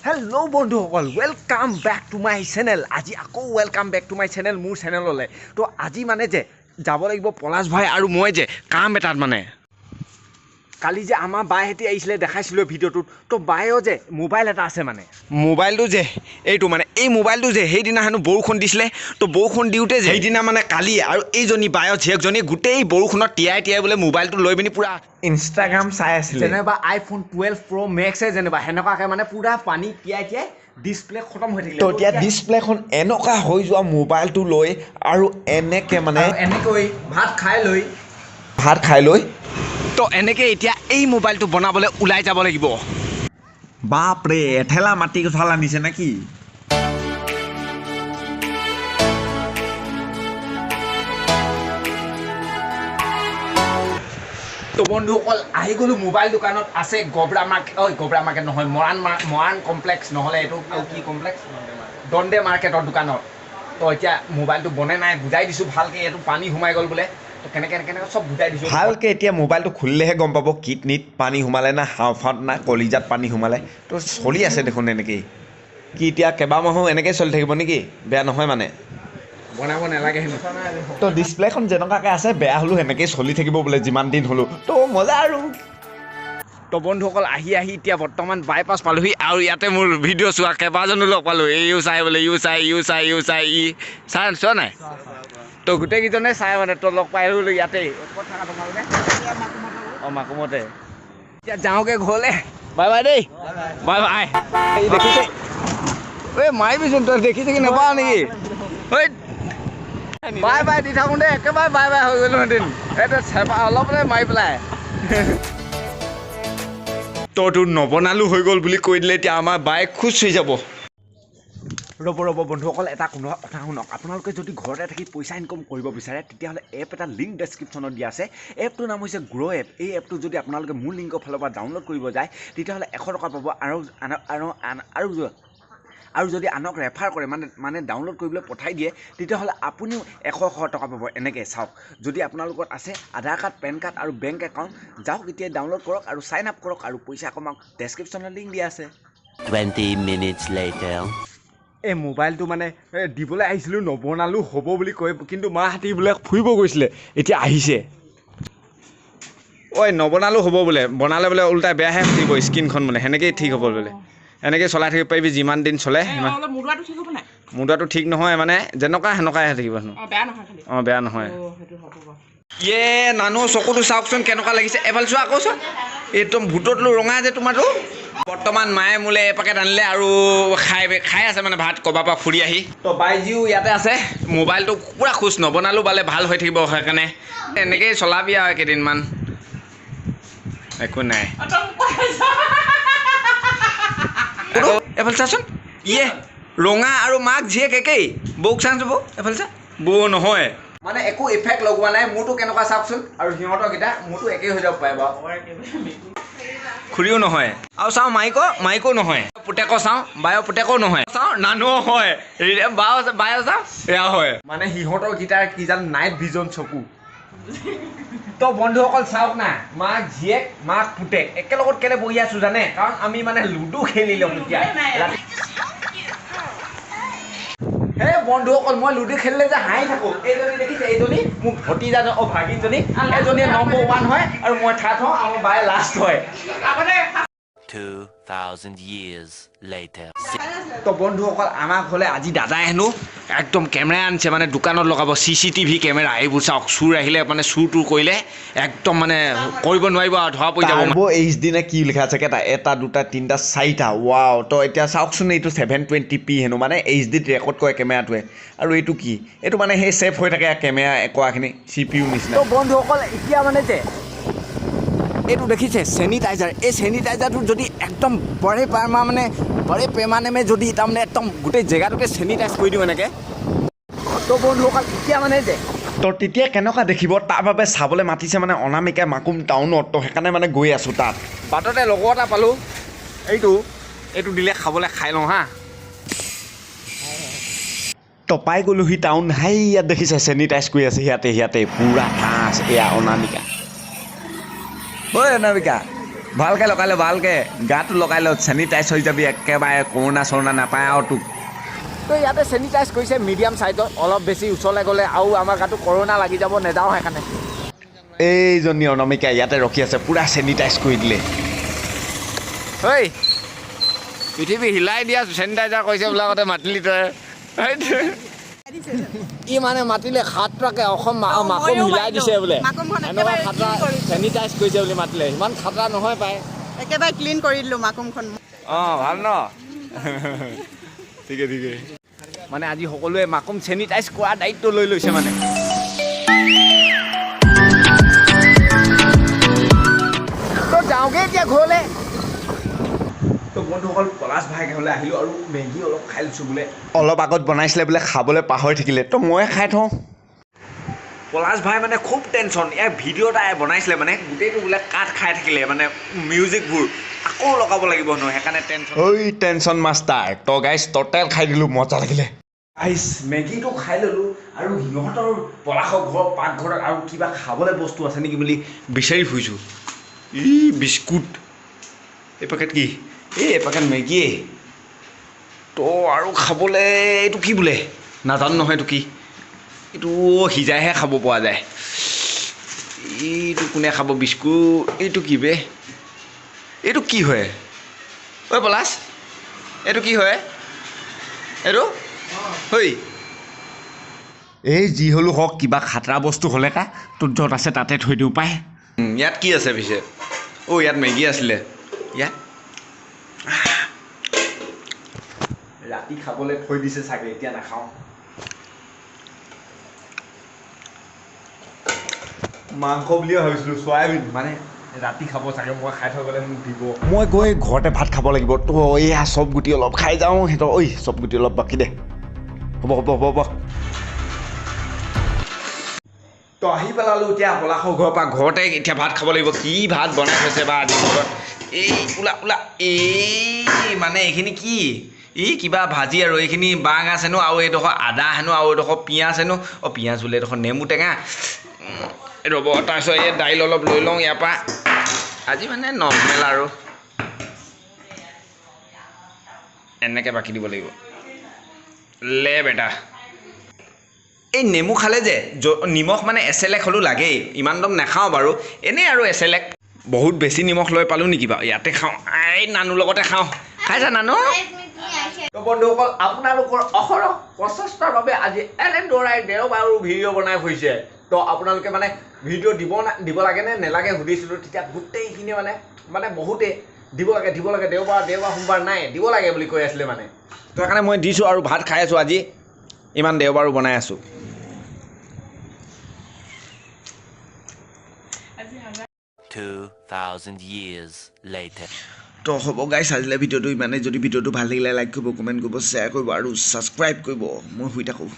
Hello বন্ধুসকল, welcome back to my channel. আজি আকৌ welcome back to my channel, মোৰ চেনেললৈ। তো আজি মানে যে যাব লাগিব পলাশ ভাই আৰু মই যে কাম এটাত মানে কালি যে আমাৰ বাইহেঁতি আহিছিলে দেখাইছিলোঁ ভিডিঅ'টোত। তো বাইও যে মোবাইল এটা আছে মানে মোবাইলটো যে এইটো মানে এই মোবাইলটো যে সেইদিনা হেনো বৰষুণ দিছিলে। তো বৰষুণ দিওঁতে যে সেইদিনা মানে কালি আৰু এইজনী বায়ৰ জীয়েকজনী গোটেই বৰষুণত তিয়াই তিয়াই বোলে মোবাইলটো লৈ পিনি পুৰা ইনষ্টাগ্ৰাম চাই আছিলে। যেনেবা আইফোন 12 Pro Max যেনিবা সেনেকুৱাকৈ মানে পুৰা পানী তিয়াই তিয়াই ডিছপ্লে খতম হৈ থাকিলে। তো এতিয়া ডিছপ্লেখন এনেকুৱা হৈ যোৱা মোবাইলটো লৈ আৰু এনেকৈ মানে এনেকৈ ভাত খাই লৈ তো এনেকৈ এতিয়া এই মোবাইলটো বনাবলৈ ওলাই যাব লাগিব। বাপৰে এঠেলা মাটি কঁঠাল আনিছে নেকি? তো বন্ধুসকল আহি গ'লো মোবাইল দোকানত। আছে গবৰা মাৰ্কেট নহয়, মৰাণ কমপ্লেক্স, নহ'লে এইটো কি কমপ্লেক্স, দণ্ডে মাৰ্কেটৰ দোকানত। তো এতিয়া মোবাইলটো বনে নাই, বুজাই দিছোঁ ভালকৈ। এইটো পানী সোমাই গ'ল বোলে, তো কেনেকৈ চব বুজাই দিছোঁ ভালকৈ। এতিয়া মোবাইলটো খুলিলেহে গম পাব কিডনীত পানী সোমালে না হাওঁফাওঁত না কলিজাত পানী সোমালে। তো চলি আছে দেখোন এনেকেই। কি এতিয়া কেইবামাহো এনেকৈ চলি থাকিব নেকি? বেয়া নহয় মানে বনাব নালাগে হেনো। তো ডিছপ্লেখন যেনেকুৱাকৈ আছে বেয়া হ'লেও সেনেকেই চলি থাকিব বোলে যিমান দিন হ'লেও। তো মজা আৰু। তো বন্ধুসকল আহি এতিয়া বৰ্তমান বাইপাছ পালোহি আৰু ইয়াতে মোৰ ভিডিঅ' চোৱা কেইবাজনো লগ পালোঁ। ইও চাই বোলে, ইও চাই ই চাই চোৱা নাই। তো গোটেইকেইজনে চাই মানে তো লগ পাই আহিলোঁ ইয়াতেই। ক'ত থাকা তোমালোকে? অঁ, মাকুমতে। এতিয়া যাওঁগৈ ঘৰলৈ। বাই বাই দেই, বাই বাই। এই দেখিছে, এই মাৰিবিচোন, তই দেখিছে কি নাপাওঁ নেকি? ঐ বাই বাই দি থাকোঁ দেই, একেবাৰে বাই বাই হৈ গ'লো এদিন। এইটো চেপা অলপতে মাৰি পেলাই তোৰ নবনালোঁ হৈ গ'ল বুলি কৈ দিলে এতিয়া আমাৰ বাইক খোজ হৈ যাব। ৰ'ব বন্ধুসকল, এটা কথা শুনক। আপোনালোকে যদি ঘৰতে থাকি পইচা ইনকাম কৰিব বিচাৰে তেতিয়াহ'লে এপ এটা লিংক ডেছক্ৰিপশ্যনত দিয়া আছে। এপটোৰ নাম হৈছে গ্ৰ' এপ। এই এপটো যদি আপোনালোকে মোৰ লিংকৰ ফালৰ পৰা ডাউনলোড কৰিব যায় তেতিয়াহ'লে 100 টকা পাব। আৰু যদি আনক ৰেফাৰ কৰে মানে ডাউনলোড কৰিবলৈ পঠাই দিয়ে তেতিয়াহ'লে আপুনিও 100 টকা পাব। এনেকৈ চাওক, যদি আপোনালোকৰ আছে আধাৰ কাৰ্ড, পেন কাৰ্ড আৰু বেংক একাউণ্ট, যাওক এতিয়া ডাউনলোড কৰক আৰু ছাইন আপ কৰক আৰু পইচা কমাওক। ডেছক্ৰিপশ্যনত লিংক দিয়া আছে। 20 minutes later. এই মোবাইলটো মানে দিবলৈ আহিছিলোঁ, নবনালোঁ হ'ব বুলি কৈ, কিন্তু মাহঁতি বোলে ফুৰিব গৈছিলে, এতিয়া আহিছে। ঐ নবনালোঁ হ'ব বোলে, বনালে বোলে ওলোটাই বেয়াহে থাকিব স্ক্ৰীণখন, মানে সেনেকেই ঠিক হ'ব বোলে। এনেকৈ চলাই থাকিব পাৰিবি যিমান দিন চলে। মোৰটো ঠিক নহয়, মানে যেনেকুৱা সেনেকুৱাই থাকিব হেনো। অঁ, বেয়া নহয়। ইয়ে নানু চকুটো চাওকচোন কেনেকুৱা লাগিছে। এফালে চোৱা আকৌ চোৱা, একদম ভূততলো ৰঙা যে তোমাৰটো। বৰ্তমান মায়ে মোলৈ এপেকেট আনিলে আৰু খাই আছে মানে ভাত ক'ৰবাৰ পৰা ফুৰি আহি। তো বাইজিও ইয়াতে আছে। মোবাইলটো পূৰা খোজ নবনালোঁ বালে ভাল হৈ থাকিব, সেইকাৰণে এনেকেই চলাবি আৰু কেইদিনমান। একো নাই। এফালে চাচোন, ইয়ে ৰঙা আৰু মাক জীয়েক একেই। বৌক চাচোন, বৌ এফালে চা। বৌ নহয় মানে একো ইফেক্ট লগোৱা নাই। মোৰটো কেনেকুৱা চাওকচোন, আৰু সিহঁতৰকেইটা মোৰটো একেই হৈ যাব পাৰে বাৰু। খুৰীও নহয়। আৰু চাওঁ মাইকো নহয়। পুতেকো চাওঁ, বায়ৰ পুতেকো নহয়। চাওঁ নানুও হয়, বায়ো চাওঁ এয়া হয়। মানে সিহঁতৰ গীটাৰ কি জান, নাইট ভিজন চকু। তো বন্ধুসকল চাওক না, মাক জীয়েক মাক পুতেক একেলগত কেলে বহি আছোঁ জানে? কাৰণ আমি মানে লুডু খেলি লওঁ এতিয়া। হে বন্ধুসকল, মই লুডু খেলিলে যে হাঁহি থাকোঁ। এইজনী দেখিছে, এইজনী মোক ভতিজা ভাগিনজনী, এজনীয়ে নম্বৰ 1 হয় আৰু মই 3rd হওঁ, আমাৰ বায়ে লাষ্ট হয়। 2000 years later. তো বন্ধুসকল আমাৰ ঘৰলৈ আজি দাদাই হেনো একদম কেমেৰা আনিছে, মানে দোকানত লগাব CCTV কেমেৰা। এইবোৰ চাওক, চুৰ আহিলে মানে চুৰ কৰিলে একদম মানে কৰিব নোৱাৰিব আৰু ধৰা পৰি যাব। HD নে কি লিখা আছে, কেইটা 1 2 3 4টা। ৱাও। তো এতিয়া চাওকচোন, এইটো 720p হেনো, মানে HDত ৰেকৰ্ড কৰে কেমেৰাটোৱে। আৰু এইটো কি, এইটো মানে সেই ছেফ হৈ থাকে কেমেৰা কৰাখিনি CPU নিচিনা। তো বন্ধুসকল এতিয়া মানে যে এইটো দেখিছে চেনিটাইজাৰ, এই চেনিটাইজাৰটো যদি একদম বৰে পেমানে যদি তাৰমানে একদম গোটেই জেগাটোকে চেনিটাইজ কৰি দিওঁ এনেকৈ, তো বন্ধুসকল এতিয়া মানে যে তো তেতিয়া কেনেকুৱা দেখিব তাৰ বাবে চাবলৈ মাতিছে মানে অনামিকা মাকুম টাউনত। তো সেইকাৰণে মানে গৈ আছোঁ তাত। বাটতে লগৰ এটা পালোঁ, এইটো দিলে খাবলৈ খাই লওঁ হা। তো পাই গ'লোহি টাউন। হাই ইয়াত দেখিছে চেনিটাইজ কৰি আছে, সিয়াতে পূৰা কাঁচ। এয়া অনামিকা। ঐ অনামিকা, ভালকৈ লগাই ল ভালকৈ গাটো লগাই ল চেনিটাইজ হৈ যাবি একেবাৰে কৰোণা চৰোণা নাপায় আৰু তোক তো ইয়াতে চেনিটাইজ কৰিছে মিডিয়াম চাইজৰ অলপ বেছি ওচৰলৈ গ'লে আৰু আমাৰ গাটো কৰোণা লাগি যাব নেযাওঁ সেইকাৰণে এইজনী অনামিকা ইয়াতে ৰখি আছে পূৰা চেনিটাইজ কৰি দিলে ঐ পৃথিৱী হিলাই দিয়া চেনিটাইজাৰ কৰিছে বোলে আগতে মাতিলি তই ই মানে মাতিলে খাতৰাকে অসম মাকুম হিলাই দিছে বোলে এনেকুৱা খাতৰা চেনিটাইজ কৰিছে বুলি মাতিলে ইমান খাতৰা নহয় পায় একেবাৰে ক্লিন কৰি দিলোঁ মাকুমখন অঁ ভাল ন ঠিকে ঠিকে মানে আজি সকলোৱে মাকুম চেনিটাইজ কৰা দায়িত্ব লৈ লৈছে মানে তো যাওঁগৈ এতিয়া ঘৰলৈ তো বন্ধুসকল পলাশ ভাই ঘৰলৈ আহিলোঁ আৰু মেগী অলপ খাই লৈছোঁ বোলে অলপ আগত বনাইছিলে বোলে খাবলৈ পাহৰি থাকিলে তো ময়ে খাই থওঁ পলাশ ভাই মানে খুব টেনশ্যন ইয়াৰ ভিডিঅ' এটা বনাইছিলে মানে গোটেইটো বোলে কাট খাই থাকিলে মানে মিউজিকবোৰ আকৌ লগাব লাগিব নহয় সেইকাৰণে টেনশ্যন ঐ টেনশ্যন মাষ্টাৰ তো গাইছ টটেল খাই দিলোঁ মজা লাগিলে গাইছ মেগীটো খাই ল'লোঁ আৰু সিহঁতৰ পলাশৰ ঘৰ পাকঘৰত আৰু কিবা খাবলৈ বস্তু আছে নেকি বুলি বিচাৰি ফুৰিছোঁ ই বিস্কুট এই পেকেট কি এই পেকেট মেগীয়ে তো আৰু খাবলৈ এইটো কি বোলে নাজানো নহয় এইটো কি এইটো সিজাইহে খাব পৰা যায় এইটো কোনে খাব বিস্কুট এইটো কি বে এইটো কি হয় ঐ পলাশ এইটো কি হয় এইটো হৈ এই যি হ'লেও হওক কিবা খাতৰা বস্তু হ'লে কা তোৰ য'ত আছে তাতে থৈ দিওঁ পাই ইয়াত কি আছে পিছে অ' ইয়াত মেগী আছিলে ইয়াত ৰাতি খাবলৈ থৈ দিছে চাগে এতিয়া নাখাওঁ মাংস বুলিয়ে ভাবিছিলোঁ চয়াবিন মানে ৰাতি খাব চাগে মই খাই থৈ গ'লে মোক দিব মই গৈ ঘৰতে ভাত খাব লাগিব তো এয়া চব গুটি অলপ খাই যাওঁ সিহঁতৰ ঐ চব গুটি অলপ বাকী দে হ'ব হ'ব হ'ব হ'ব তো আহি পেলালোঁ এতিয়া পলাশৰ ঘৰৰ পৰা ঘৰতে এতিয়া ভাত খাব লাগিব কি ভাত বনাই থৈছে বা আজি ঘৰত এই ওলা ওলা এই মানে এইখিনি কি এই কিবা ভাজি আৰু এইখিনি বাঁহগাজ হেনো আৰু এইডোখৰ আদা হেনো আৰু এইডোখৰ পিঁয়াজ হেনো অঁ পিঁয়াজ বোলে এইডোখৰ নেমু টেঙা ৰ'ব তাৰপিছত এই দাইল অলপ লৈ লওঁ ইয়াৰ পৰা আজি মানে নৰ্মেল আৰু এনেকৈ বাকি দিব লাগিব লে বেটা এই নেমু খালে যে নিমখ মানে এচেলেক হ'লেও লাগেই ইমান দম নাখাওঁ বাৰু এনেই আৰু এচেলেক বহুত বেছি নিমখ লৈ পালোঁ নেকি বাৰু ইয়াতে খাওঁ এই নানুৰ লগতে খাওঁ খাইছা নানু তো বন্ধুসকল আপোনালোকৰ অহৰহ প্ৰচেষ্টাৰ বাবে আজি এনেদৰে দেওবাৰো ভিডিঅ' বনাই ফুৰিছে তো আপোনালোকে মানে ভিডিঅ' দিব লাগেনে নেলাগে সুধিছিলোঁ তেতিয়া গোটেইখিনি মানে বহুতে দিব লাগে দেওবাৰ সোমবাৰ নাই দিব লাগে বুলি কৈ আছিলে মানে তো সেইকাৰণে মই দিছোঁ আৰু ভাত খাই আছোঁ আজি ইমান দেওবাৰো বনাই আছোঁ 2,000 years later. তো হ'ব গাইছ আজিলে ভিডিঅ'টো ইমানে যদি ভিডিঅ'টো ভাল লাগিলে লাইক কৰিব কমেণ্ট কৰিব শ্বেয়াৰ কৰিব আৰু ছাবস্ক্ৰাইব কৰিব মই শুই থাকোঁ